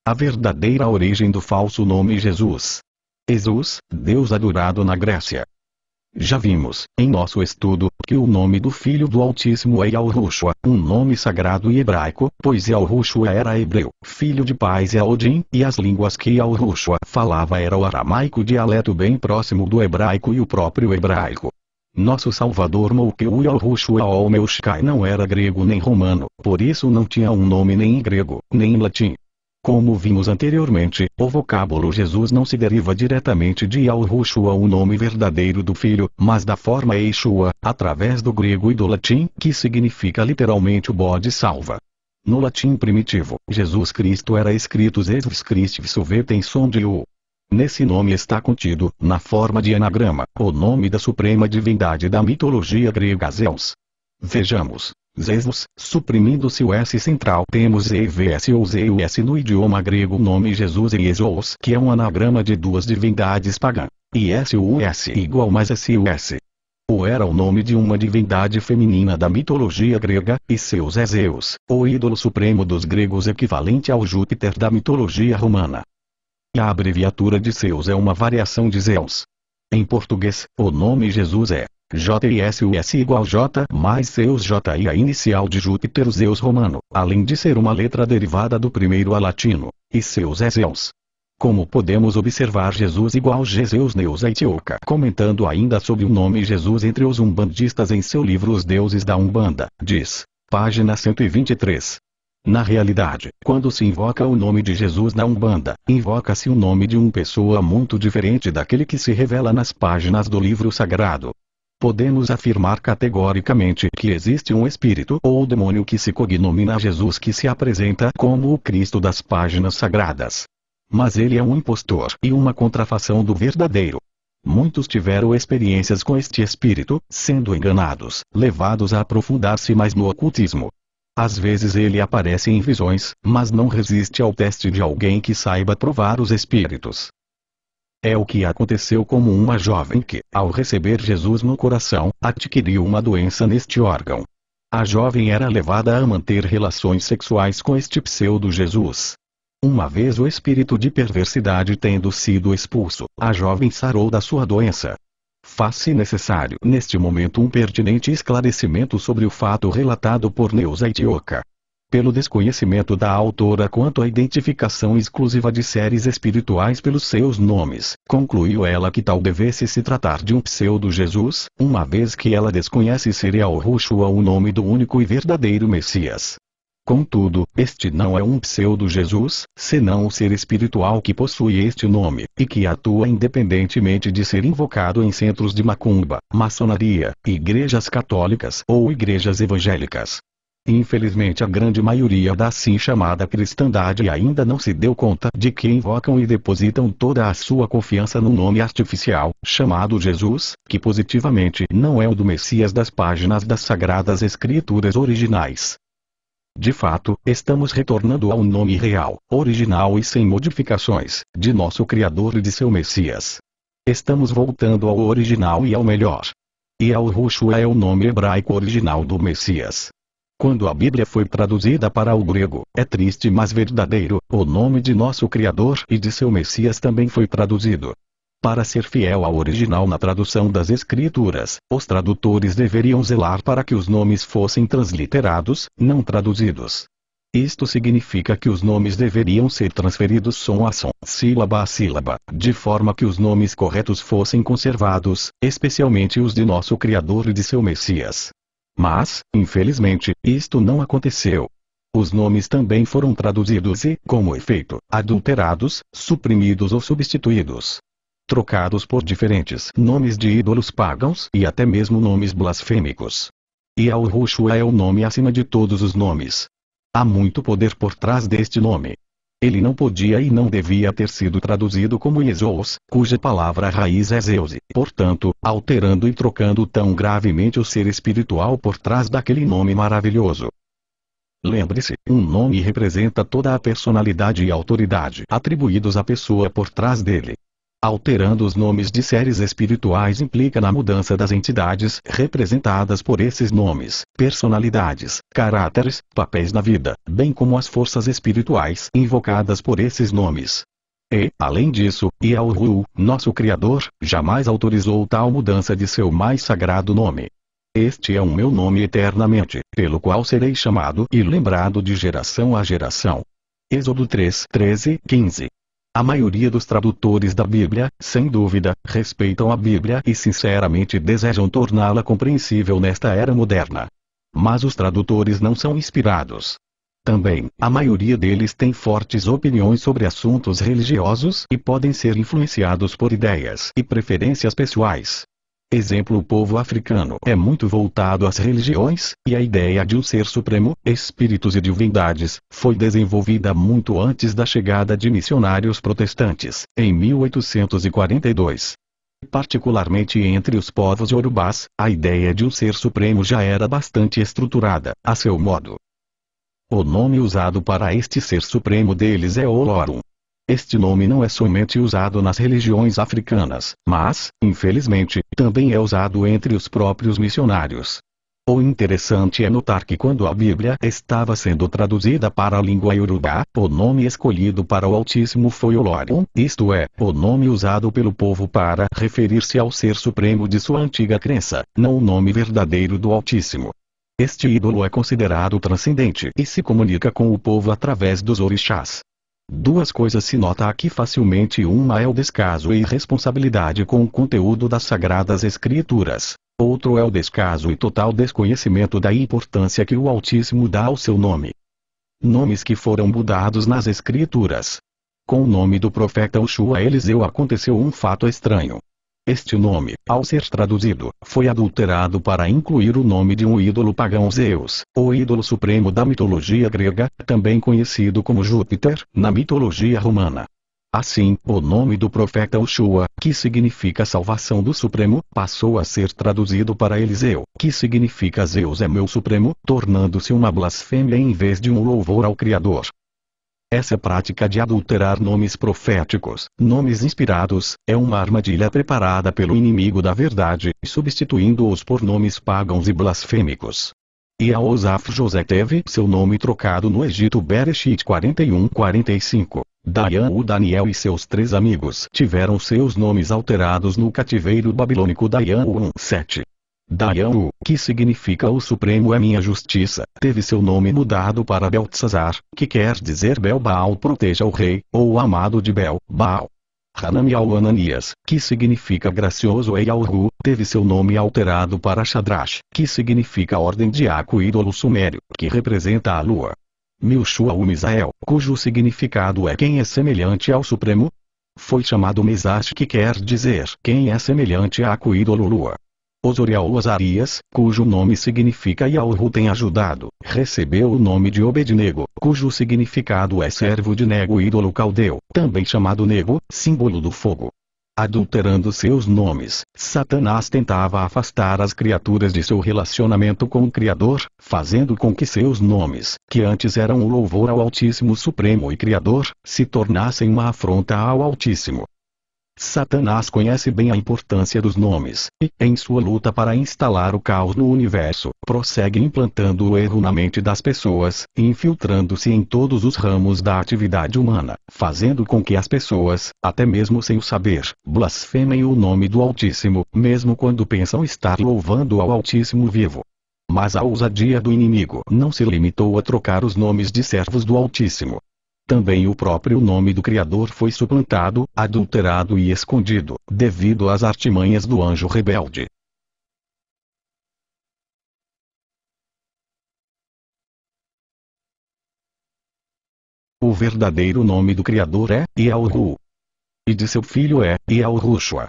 A verdadeira origem do falso nome Jesus. Jesus, Deus adorado na Grécia. Já vimos, em nosso estudo, que o nome do Filho do Altíssimo é Yahushua, um nome sagrado e hebraico, pois Yahushua era hebreu, filho de pais Yaodin, e as línguas que Yahushua falava era o aramaico, dialeto bem próximo do hebraico e o próprio hebraico. Nosso Salvador Mouqueu Yahushua Olmeushkai não era grego nem romano, por isso não tinha um nome nem em grego, nem em latim. Como vimos anteriormente, o vocábulo Jesus não se deriva diretamente de Yahushua, o nome verdadeiro do Filho, mas da forma Yeshua, através do grego e do latim, que significa literalmente o bode salva. No latim primitivo, Jesus Cristo era escrito Jesus Christus Vetenson de U. Nesse nome está contido, na forma de anagrama, o nome da suprema divindade da mitologia grega Zeus. Vejamos. Zeus, suprimindo-se o S central, temos EVS ou Zeus no idioma grego. O nome Jesus e Jesus, que é um anagrama de duas divindades pagãs. E SUS igual mais SUS. O era o nome de uma divindade feminina da mitologia grega, e Zeus é Zeus, o ídolo supremo dos gregos, equivalente ao Júpiter da mitologia romana. E a abreviatura de Zeus é uma variação de Zeus. Em português, o nome Jesus é JSUS igual J mais Zeus J, e a inicial de Júpiter, Zeus romano, além de ser uma letra derivada do primeiro a latino, e Zeus é Zeus. Como podemos observar, Jesus igual Zeus Neus Aitioca, comentando ainda sobre o nome Jesus entre os umbandistas em seu livro Os Deuses da Umbanda, diz, página 123. Na realidade, quando se invoca o nome de Jesus na Umbanda, invoca-se o nome de uma pessoa muito diferente daquele que se revela nas páginas do livro sagrado. Podemos afirmar categoricamente que existe um espírito ou demônio que se cognomina Jesus, que se apresenta como o Cristo das páginas sagradas. Mas ele é um impostor e uma contrafação do verdadeiro. Muitos tiveram experiências com este espírito, sendo enganados, levados a aprofundar-se mais no ocultismo. Às vezes ele aparece em visões, mas não resiste ao teste de alguém que saiba provar os espíritos. É o que aconteceu com uma jovem que, ao receber Jesus no coração, adquiriu uma doença neste órgão. A jovem era levada a manter relações sexuais com este pseudo-Jesus. Uma vez o espírito de perversidade tendo sido expulso, a jovem sarou da sua doença. Faz-se necessário neste momento um pertinente esclarecimento sobre o fato relatado por Neuza Aitioca. Pelo desconhecimento da autora quanto à identificação exclusiva de seres espirituais pelos seus nomes, concluiu ela que tal devesse se tratar de um pseudo-Jesus, uma vez que ela desconhece ser Yahushua o nome do único e verdadeiro Messias. Contudo, este não é um pseudo-Jesus, senão o ser espiritual que possui este nome, e que atua independentemente de ser invocado em centros de macumba, maçonaria, igrejas católicas ou igrejas evangélicas. Infelizmente a grande maioria da assim chamada cristandade ainda não se deu conta de que invocam e depositam toda a sua confiança num nome artificial, chamado Jesus, que positivamente não é o do Messias das páginas das Sagradas Escrituras originais. De fato, estamos retornando ao nome real, original e sem modificações, de nosso Criador e de seu Messias. Estamos voltando ao original e ao melhor. E Yahushua é o nome hebraico original do Messias. Quando a Bíblia foi traduzida para o grego, é triste mas verdadeiro, o nome de nosso Criador e de seu Messias também foi traduzido. Para ser fiel ao original na tradução das Escrituras, os tradutores deveriam zelar para que os nomes fossem transliterados, não traduzidos. Isto significa que os nomes deveriam ser transferidos som a som, sílaba a sílaba, de forma que os nomes corretos fossem conservados, especialmente os de nosso Criador e de seu Messias. Mas, infelizmente, isto não aconteceu. Os nomes também foram traduzidos e, como efeito, adulterados, suprimidos ou substituídos. Trocados por diferentes nomes de ídolos pagãos e até mesmo nomes blasfêmicos. E Yahushua é o nome acima de todos os nomes. Há muito poder por trás deste nome. Ele não podia e não devia ter sido traduzido como Jesus, cuja palavra raiz é Zeus, portanto, alterando e trocando tão gravemente o ser espiritual por trás daquele nome maravilhoso. Lembre-se, um nome representa toda a personalidade e autoridade atribuídos à pessoa por trás dele. Alterando os nomes de seres espirituais implica na mudança das entidades representadas por esses nomes, personalidades, caráteres, papéis na vida, bem como as forças espirituais invocadas por esses nomes. E, além disso, Yahweh, nosso Criador, jamais autorizou tal mudança de seu mais sagrado nome. Este é o meu nome eternamente, pelo qual serei chamado e lembrado de geração a geração. Êxodo 3, 13, 15. A maioria dos tradutores da Bíblia, sem dúvida, respeitam a Bíblia e sinceramente desejam torná-la compreensível nesta era moderna. Mas os tradutores não são inspirados. Também, a maioria deles tem fortes opiniões sobre assuntos religiosos e podem ser influenciados por ideias e preferências pessoais. Exemplo: o povo africano é muito voltado às religiões, e a ideia de um ser supremo, espíritos e divindades, foi desenvolvida muito antes da chegada de missionários protestantes, em 1842. Particularmente entre os povos iorubás, a ideia de um ser supremo já era bastante estruturada, a seu modo. O nome usado para este ser supremo deles é Olorum. Este nome não é somente usado nas religiões africanas, mas, infelizmente, também é usado entre os próprios missionários. O interessante é notar que quando a Bíblia estava sendo traduzida para a língua iorubá, o nome escolhido para o Altíssimo foi Olorum, isto é, o nome usado pelo povo para referir-se ao ser supremo de sua antiga crença, não o nome verdadeiro do Altíssimo. Este ídolo é considerado transcendente e se comunica com o povo através dos orixás. Duas coisas se nota aqui facilmente: uma é o descaso e irresponsabilidade com o conteúdo das Sagradas Escrituras. Outro é o descaso e total desconhecimento da importância que o Altíssimo dá ao seu nome. Nomes que foram mudados nas Escrituras. Com o nome do profeta Ushua Eliseu aconteceu um fato estranho. Este nome, ao ser traduzido, foi adulterado para incluir o nome de um ídolo pagão, Zeus, o ídolo supremo da mitologia grega, também conhecido como Júpiter, na mitologia romana. Assim, o nome do profeta Ushua, que significa salvação do Supremo, passou a ser traduzido para Eliseu, que significa Zeus é meu Supremo, tornando-se uma blasfêmia em vez de um louvor ao Criador. Essa prática de adulterar nomes proféticos, nomes inspirados, é uma armadilha preparada pelo inimigo da verdade, substituindo-os por nomes pagãos e blasfêmicos. Jeosaf José teve seu nome trocado no Egito. Bereshit 41:45. Daniel e seus 3 amigos tiveram seus nomes alterados no cativeiro babilônico. Daniel 1:7. Daniel, que significa o Supremo é minha justiça, teve seu nome mudado para Beltesazar, que quer dizer Bel-Baal proteja o rei, ou o amado de Bel-Baal. Hananiel Ananias, que significa gracioso Eyalhu, teve seu nome alterado para Shadrach, que significa ordem de Aco, ídolo sumério, que representa a lua. Milshua Misael, cujo significado é quem é semelhante ao Supremo, foi chamado Mesash, que quer dizer quem é semelhante a Aco, ídolo lua. Osoriel Azarias, cujo nome significa Yahweh tem ajudado, recebeu o nome de Obednego, cujo significado é servo de Nego, ídolo caldeu, também chamado Nego, símbolo do fogo. Adulterando seus nomes, Satanás tentava afastar as criaturas de seu relacionamento com o Criador, fazendo com que seus nomes, que antes eram um louvor ao Altíssimo Supremo e Criador, se tornassem uma afronta ao Altíssimo. Satanás conhece bem a importância dos nomes, e, em sua luta para instalar o caos no universo, prossegue implantando o erro na mente das pessoas, infiltrando-se em todos os ramos da atividade humana, fazendo com que as pessoas, até mesmo sem o saber, blasfemem o nome do Altíssimo, mesmo quando pensam estar louvando ao Altíssimo vivo. Mas a ousadia do inimigo não se limitou a trocar os nomes de servos do Altíssimo. Também o próprio nome do Criador foi suplantado, adulterado e escondido, devido às artimanhas do anjo rebelde. O verdadeiro nome do Criador é Yahweh. E de seu filho é Yahushua.